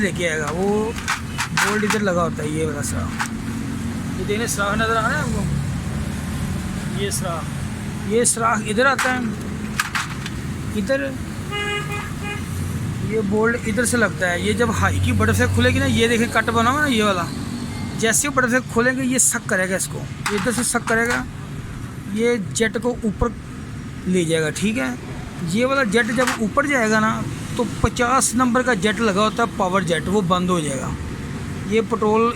लेके आएगा वो बोल्ट इधर लगा होता है, ये वाला सराख। ये देखने सराख नज़र आ रहा है आपको, ये सराख इधर आता है, इधर ये बोल्ट इधर से लगता है। ये जब हाई की बर्फ़ से खुलेगी ना, ये देखें कट बना हुआ ना ये वाला, जैसे ही बर्फ़ से खोलेंगे ये सक करेगा इसको, इधर से सक करेगा, ये जेट को ऊपर ले जाएगा। ठीक है, ये वाला जेट जब ऊपर जाएगा ना तो 50 नंबर का जेट लगा होता है पावर जेट, वो बंद हो जाएगा। ये पेट्रोल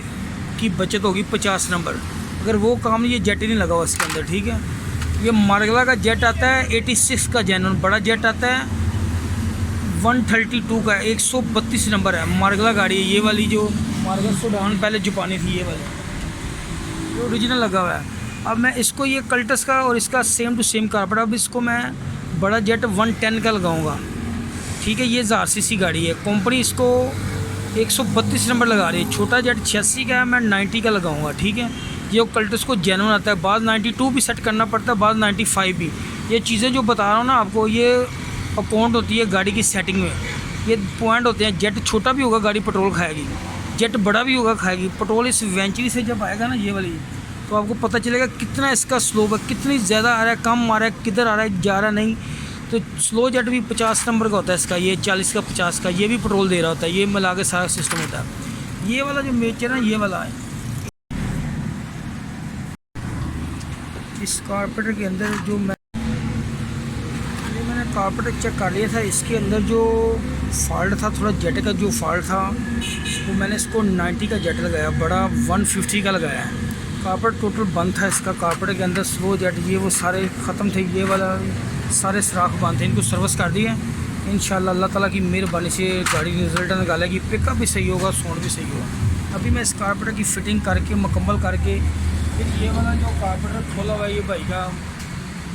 की बचत होगी 50 नंबर। अगर वो काम नहीं, ये जेट ही नहीं लगा हुआ इसके अंदर। ठीक है, ये मार्गला का जेट आता है 86 का जेनवन बड़ा जेट आता है, 132 का 132 नंबर है मार्गला गाड़ी है ये वाली, जो मार्गला सुडान पहले जापानी थी, ये वाली जो ओरिजिनल लगा हुआ है। अब मैं इसको ये कल्टस का और इसका सेम टू सेम कारपेट, अब इसको मैं बड़ा जेट 110 का लगाऊंगा। ठीक है, ये 1000 सीसी गाड़ी है, कंपनी इसको 132 नंबर लगा रही है। छोटा जेट 86 का है, मैं 90 का लगाऊंगा। ठीक है, ये कल्टस को जेन्युइन आता है, बाद 92 भी सेट करना पड़ता है, बाद 95 भी। ये चीज़ें जो बता रहा हूँ ना आपको, ये अकाउंट होती है गाड़ी की सेटिंग में, ये पॉइंट होते हैं। जेट छोटा भी होगा गाड़ी पेट्रोल खाएगी, जेट बड़ा भी होगा खाएगी पेट्रोल। इस वेंचुरी से जब आएगा ना ये वाली, तो आपको पता चलेगा कितना इसका स्लोप है, कितनी ज़्यादा आ रहा है, कम आ रहा है, किधर आ रहा है, जा रहा नहीं। तो स्लो जेट भी 50 नंबर का होता है इसका, ये 40 का 50 का, ये भी पेट्रोल दे रहा होता है। ये मिला के सारा सिस्टम होता है। ये वाला जो मेचर है ये वाला है, इस कारपेटर के अंदर जो मैंने कारपेटर चेक कर लिया था, इसके अंदर जो फॉल्ट था, थोड़ा जेट का जो फॉल्ट था, वो मैंने इसको 90 का जेट लगाया, बड़ा 150 का लगाया है। कारपेट टोटल बंद था इसका, कारपेट के अंदर स्लो जेट ये वो सारे ख़त्म थे, ये वाला सारे सुराख बंद थे, इनको सर्विस कर दिए। इंशाल्लाह अल्लाह ताला की मेहरबानी से गाड़ी रिजल्ट निकालेगी, पिकअप भी सही होगा, साउंड भी सही होगा। अभी मैं इस कारपेटर की फ़िटिंग करके मुकम्मल करके फिर ये वाला जो कारपेटर खोला हुआ है ये भाई का,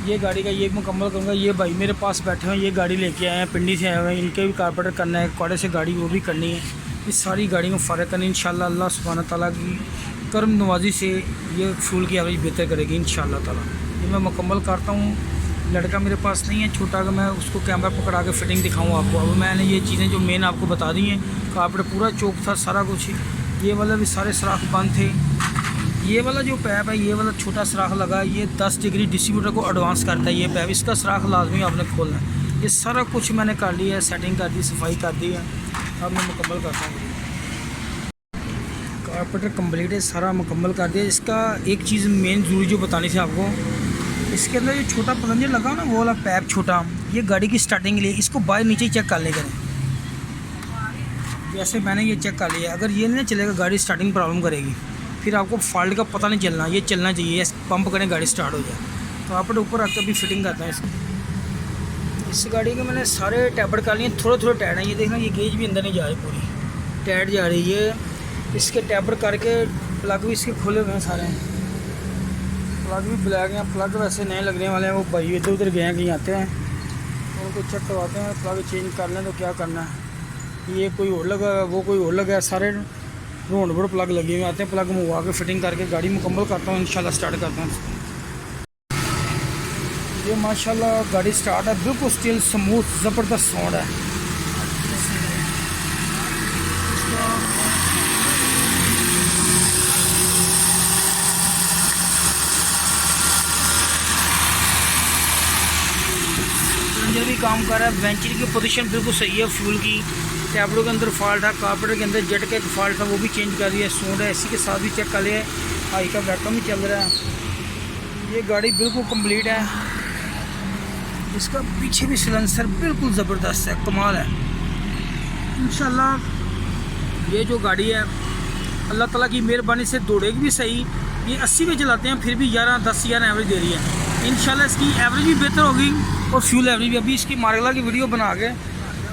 ये गाड़ी का ये मुकम्मल करूँगा। ये भाई मेरे पास बैठे हुए हैं, ये गाड़ी लेके आए हैं, पिंडी से आए हुए हैं, इनके भी कारपेटर करना है, कौड़े से गाड़ी वो भी करनी है। इस सारी गाड़ियों को फ़र्क करनी इंशाल्लाह अल्लाह सुब्हानहू ताला की करम नवाजी से ये फ्यूल की एवरेज बेहतर करेगी इंशाल्लाह ताला। ये मैं मुकम्मल करता हूँ। लड़का मेरे पास नहीं है छोटा, का मैं उसको कैमरा पकड़ा के फ़िटिंग दिखाऊँ आपको। अब मैंने ये चीज़ें जो मेन आपको बता दी हैं, कारपेट पूरा चौक था सारा कुछ। ये वाला भी सारे सुराख बंद थे। ये वाला जो पैप है, ये वाला छोटा सुराख लगा, ये 10 डिग्री डिस्ट्रीब्यूटर को एडवांस करता है ये पैप, इसका सुराख लाजमी आपने खोलना है। ये सारा कुछ मैंने कर लिया है, सेटिंग कर दी, सफाई कर दी है। अब मैं मुकम्मल करता हूँ। कारपेटर कंप्लीट है, सारा मुकम्मल कर दिया। इसका एक चीज़ मेन ज़रूरी जो बतानी थी आपको, इसके अंदर जो छोटा प्लंजर लगा ना, वो वाला पैप छोटा, ये गाड़ी की स्टार्टिंग के लिए, इसको बाहर नीचे चेक कर ले करें। जैसे मैंने ये चेक कर लिया, अगर ये नहीं चलेगा गाड़ी स्टार्टिंग प्रॉब्लम करेगी, फिर आपको फॉल्ट का पता नहीं चलना, ये चलना चाहिए, पंप करें गाड़ी स्टार्ट हो जाए। तो आप ऊपर रखकर भी फिटिंग करते हैं इसकी। इस गाड़ी के मैंने सारे टैबड़ कर लिए, थोड़े थोड़े टायर हैं, ये देखना, ये गेज भी अंदर नहीं जा रही, पूरी टायर जा रही है। इसके टैबड़ करके प्लग भी इसके खुले हुए हैं सारे, प्लग भी ब्लैक हैं, प्लग वैसे नए लगने वाले हैं। वो भाई इधर उधर गए हैं, कहीं आते हैं तो उनको चेक करवाते हैं, प्लग चेंज कर लें तो क्या करना है। ये कोई और लगा, वो कोई और लगा, सारे रोड बड़ प्लग लगे हुए आते हैं। प्लग मंगवा के फिटिंग करके गाड़ी मुकम्मल करता हूँ, इंशाल्लाह स्टार्ट करता हूँ। ये माशाल्लाह गाड़ी स्टार्ट है, बिल्कुल स्टिल स्मूथ ज़बरदस्त साउंड है। प्लंजर भी काम कर रहा है, वेंचर की पोजीशन बिल्कुल सही है, फ्यूल की टैबलों के अंदर फॉल्ट है, कारपेटर के अंदर जेट का एक फॉल्ट था, वो भी चेंज कर दिया। साउंड है इसी के साथ भी चेक कर लिया, हाई का बैकअप भी चल रहा है। ये गाड़ी बिल्कुल कंप्लीट है। इसका पीछे भी सिलेंसर बिल्कुल ज़बरदस्त है, कमाल है। इंशाल्लाह ये जो गाड़ी है अल्लाह ताला की मेहरबानी से दौड़ेगी भी सही। ये 80 में चलाते हैं, फिर भी 11-10 एवरेज दे रही है। इंशाल्लाह इसकी एवरेज भी बेहतर होगी और फ्यूल एवरेज भी। अभी इसकी मार्गला की वीडियो बना के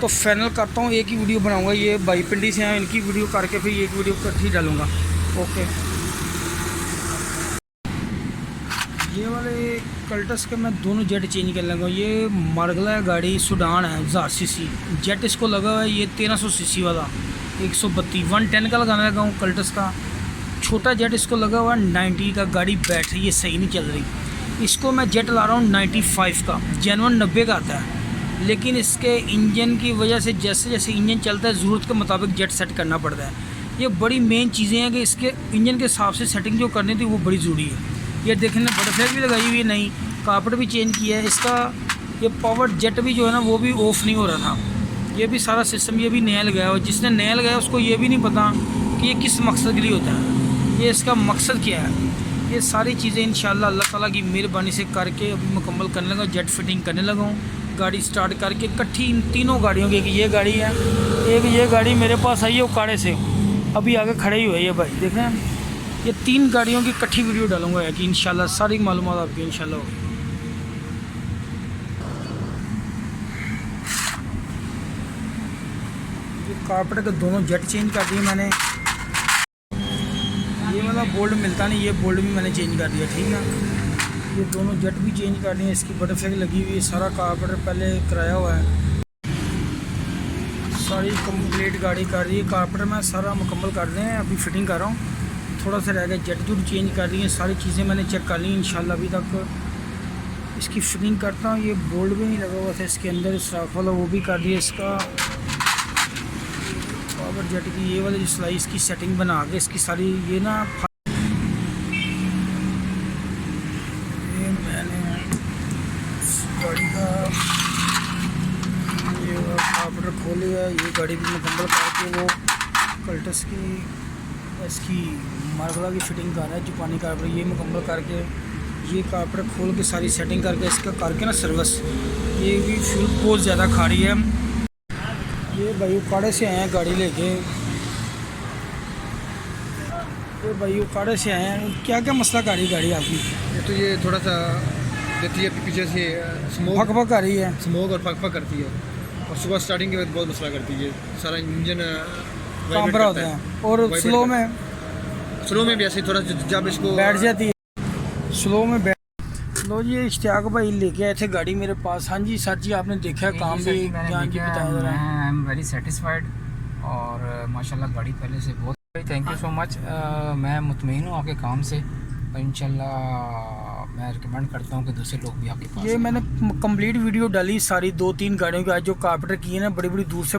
तो फाइनल करता हूँ, एक ही वीडियो बनाऊँगा। ये भाई पिंडी से हैं, इनकी वीडियो करके फिर एक वीडियो इकट्ठी डालूँगा। ओके, ये वाले कल्टस के मैं दोनों जेट चेंज कर लूँगा। ये मार्गला है गाड़ी, सुडान है 1000 सीसी, जेट इसको लगा हुआ है ये 1300 सीसी वाला 132 110 का लगाने लगा हूँ कल्टस का। छोटा जेट इसको लगा हुआ है 90 का, गाड़ी बैठ रही है, सही नहीं चल रही। इसको मैं जेट ला रहा हूँ 95 का, जेनवन 90 का आता है। लेकिन इसके इंजन की वजह से जैसे जैसे इंजन चलता है ज़रूरत के मुताबिक जेट सेट करना पड़ता है। ये बड़ी मेन चीज़ें हैं कि इसके इंजन के हिसाब से सेटिंग जो करनी थी वो बड़ी ज़रूरी है। ये देखने बटरफ्लाई भी लगाई हुई है, नई कार्पेट भी चेंज किया है इसका। ये पावर जेट भी जो है ना वो भी ऑफ़ नहीं हो रहा था। ये भी सारा सिस्टम ये भी नया लगाया हुआ। जिसने नया लगाया उसको ये भी नहीं पता कि ये किस मकसद के लिए होता है, ये इसका मकसद क्या है। ये सारी चीज़ें इंशाल्लाह अल्लाह ताला की मेहरबानी से करके अभी मुकम्मल करने लगा, जेट फिटिंग करने लगा हूँ। गाड़ी स्टार्ट करके इकट्ठी इन तीनों गाड़ियों की, एक ये गाड़ी है, एक ये गाड़ी मेरे पास आई है उकाड़े से, अभी आगे खड़े ही हुए ये भाई देखें। ये 3 गाड़ियों की इकट्ठी वीडियो डालूंगा कि इंशाल्लाह सारी मालूमात आपकी इंशाल्लाह होगी। ये कार्पेट के दोनों जेट चेंज कर दिए मैंने। ये मतलब बोल्ट मिलता नहीं, ये बोल्ट भी मैंने चेंज कर दिया, ठीक है। ये दोनों जेट भी चेंज कर दिए, इसकी बटरफ्लाई लगी हुई है, सारा कार्पेट पहले कराया हुआ है। सारी कंप्लीट गाड़ी कर रही है, कार्पेट में सारा मुकम्मल कर रहे हैं, अभी फिटिंग कर रहा हूँ। थोड़ा सा रह गया, जेट जूट चेंज कर रही है, सारी चीज़ें मैंने चेक कर ली इंशाल्लाह। अभी तक इसकी फिटिंग करता हूँ। ये बोल्ट भी नहीं लगा हुआ था इसके अंदर, स्टाफ वाला वो भी कर दिया। इसका पावर जेट की ये वाली सिलाई इसकी सेटिंग बना के इसकी सारी ये ना ये मैंने गाड़ी का ये कार्पेटर खोल लिया। ये गाड़ी भी मुकम्मल करके वो कल्टस की इसकी मार्बला की फिटिंग कर रहा है, जापानी कार्पेटर ये मुकम्मल करके ये कार्पेटर खोल के सारी सेटिंग करके इसका करके ना सर्विस। ये भी फ्यूल बहुत ज़्यादा खा रही है। ये भाई उकाड़े से आए हैं गाड़ी लेके, ये भाई उकाड़े से आए हैं। क्या क्या मसला कर रही है गाड़ी आपकी? ये तो ये थोड़ा सा देती है पीछे से स्मोक फक फक आ रही है, स्मोक और फक करती है, और सुबह स्टार्टिंग के बाद बहुत मसला करती है। सारा इंजन कांपरा होता है, और स्लो में भी ऐसे थोड़ा जब इसको बैठ जाती है, स्लो में बैठ। लो जी, इश्तियाक भाई लेके आए थे गाड़ी मेरे पास। हाँ जी सर जी, आपने देखा काम भी जान जी बताया जरा। आई एम वेरी सेटिस्फाइड और माशाल्लाह गाड़ी पहले से बहुत, थैंक यू सो मच। मैं मुतमईन हूँ आपके काम से, और इंशाल्लाह मैं रिकमेंड करता हूँ कि दूसरे लोग भी आपके पास। ये मैंने कंप्लीट वीडियो डाली सारी 2-3 गाड़ियों की आज जो कार्पेटर की है ना, बड़ी बड़ी दूर से